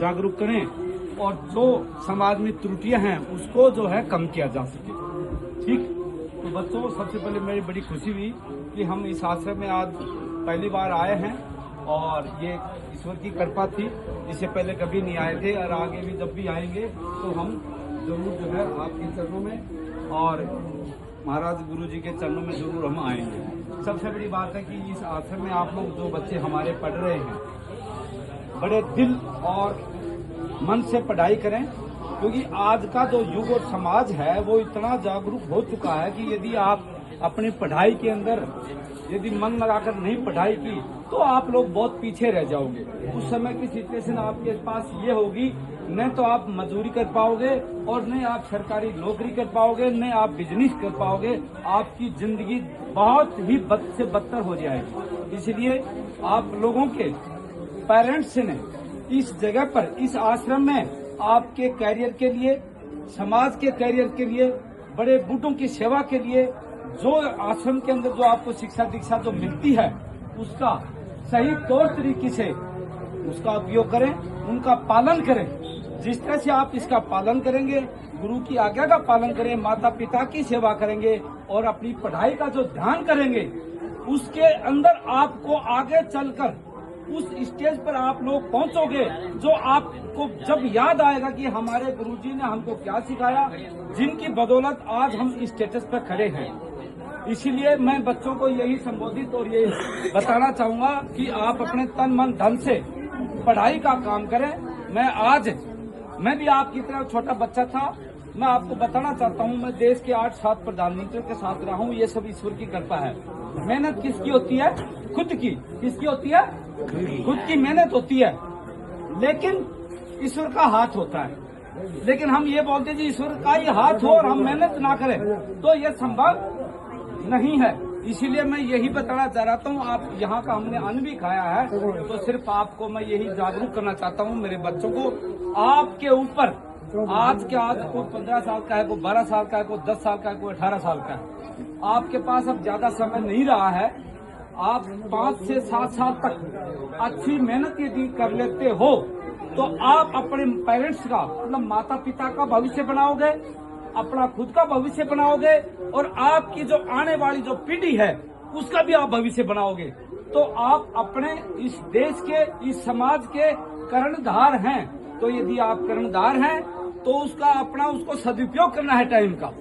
जागरूक करें और जो समाज में त्रुटियां हैं उसको जो है कम किया जा सके। ठीक, तो बच्चों, सबसे पहले मेरी बड़ी खुशी हुई कि हम इस आश्रम में आज पहली बार आए हैं और ये ईश्वर की कृपा थी। इससे पहले कभी नहीं आए थे और आगे भी जब भी आएंगे तो हम जरूर जो है आपके चरणों में और महाराज गुरु जी के चरणों में जरूर हम आएंगे। सबसे बड़ी बात है कि इस आश्रम में आप लोग जो बच्चे हमारे पढ़ रहे हैं, बड़े दिल और मन से पढ़ाई करें, क्योंकि आज का जो युग और समाज है वो इतना जागरूक हो चुका है कि यदि आप अपनी पढ़ाई के अंदर यदि मन लगाकर नहीं पढ़ाई की तो आप लोग बहुत पीछे रह जाओगे। उस समय की सिचुएशन आपके पास ये होगी, न तो आप मजदूरी कर पाओगे और न आप सरकारी नौकरी कर पाओगे, न आप बिजनेस कर पाओगे। आपकी जिंदगी बहुत ही बद से बदतर हो जाएगी। इसलिए आप लोगों के पेरेंट्स ने इस जगह पर, इस आश्रम में आपके कैरियर के लिए, समाज के कैरियर के लिए, बड़े बूढ़ों की सेवा के लिए जो आश्रम के अंदर जो आपको शिक्षा दीक्षा जो मिलती है उसका सही तौर तरीके से उसका उपयोग करें, उनका पालन करें। जिस तरह से आप इसका पालन करेंगे, गुरु की आज्ञा का पालन करें, माता पिता की सेवा करेंगे और अपनी पढ़ाई का जो ध्यान करेंगे, उसके अंदर आपको आगे चलकर उस स्टेज पर आप लोग पहुंचोगे जो आपको जब याद आएगा कि हमारे गुरुजी ने हमको क्या सिखाया, जिनकी बदौलत आज हम इस स्टेटस पर खड़े हैं। इसीलिए मैं बच्चों को यही संबोधित और ये बताना चाहूंगा कि आप अपने तन मन धन से पढ़ाई का काम करें। मैं भी आपकी तरह छोटा बच्चा था। मैं आपको बताना चाहता हूँ, मैं देश के 8-7 प्रधानमंत्रियों के साथ रहा हूँ। ये सब ईश्वर की कृपा है। मेहनत किसकी होती है? खुद की। किसकी होती है? खुद की मेहनत होती है, लेकिन ईश्वर का हाथ होता है। लेकिन हम ये बोलते हैं कि ईश्वर का ही हाथ हो और हम मेहनत ना करें तो ये संभव नहीं है। इसीलिए मैं यही बताना चाह रहा हूँ, आप यहाँ का हमने अन्न भी खाया है तो सिर्फ आपको मैं यही जागरूक करना चाहता हूँ, मेरे बच्चों को। आपके ऊपर आज को 15 साल का है, को 12 साल का है, को 10 साल का है, को 18 साल का है। आपके पास अब ज्यादा समय नहीं रहा है। आप 5 से 7 साल तक अच्छी मेहनत यदि कर लेते हो तो आप अपने पेरेंट्स का, मतलब माता पिता का भविष्य बनाओगे, अपना खुद का भविष्य बनाओगे और आपकी जो आने वाली जो पीढ़ी है उसका भी आप भविष्य बनाओगे। तो आप अपने इस देश के, इस समाज के कर्णधार हैं। तो यदि आप कर्णधार हैं तो उसको सदुपयोग करना है। टाइम का,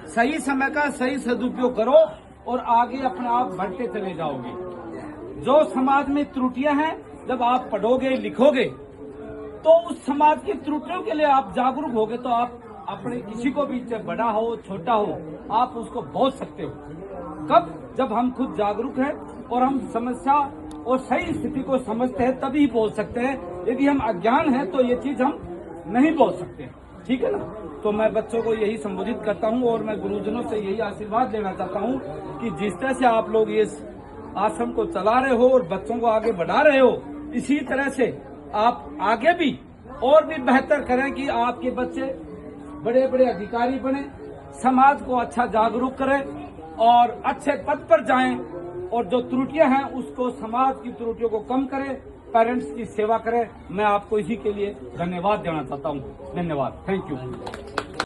सही समय का सही सदुपयोग करो और आगे अपने आप बढ़ते चले जाओगे। जो समाज में त्रुटियां हैं, जब आप पढ़ोगे लिखोगे तो उस समाज की त्रुटियों के लिए आप जागरूक होगे तो आप अपने किसी को भी, चाहे बड़ा हो छोटा हो, आप उसको बोल सकते हो। कब? जब हम खुद जागरूक हैं और हम समस्या और सही स्थिति को समझते हैं तभी बोल सकते हैं। यदि हम अज्ञान हैं तो ये चीज हम नहीं बोल सकते। ठीक है ना? तो मैं बच्चों को यही संबोधित करता हूँ और मैं गुरुजनों से यही आशीर्वाद लेना चाहता हूँ कि जिस तरह से आप लोग ये आश्रम को चला रहे हो और बच्चों को आगे बढ़ा रहे हो, इसी तरह से आप आगे भी और भी बेहतर करें कि आपके बच्चे बड़े बड़े अधिकारी बने, समाज को अच्छा जागरूक करें और अच्छे पद पर जाएं और जो त्रुटियां हैं उसको, समाज की त्रुटियों को कम करें, पेरेंट्स की सेवा करें। मैं आपको इसी के लिए धन्यवाद देना चाहता हूं। धन्यवाद। Thank you.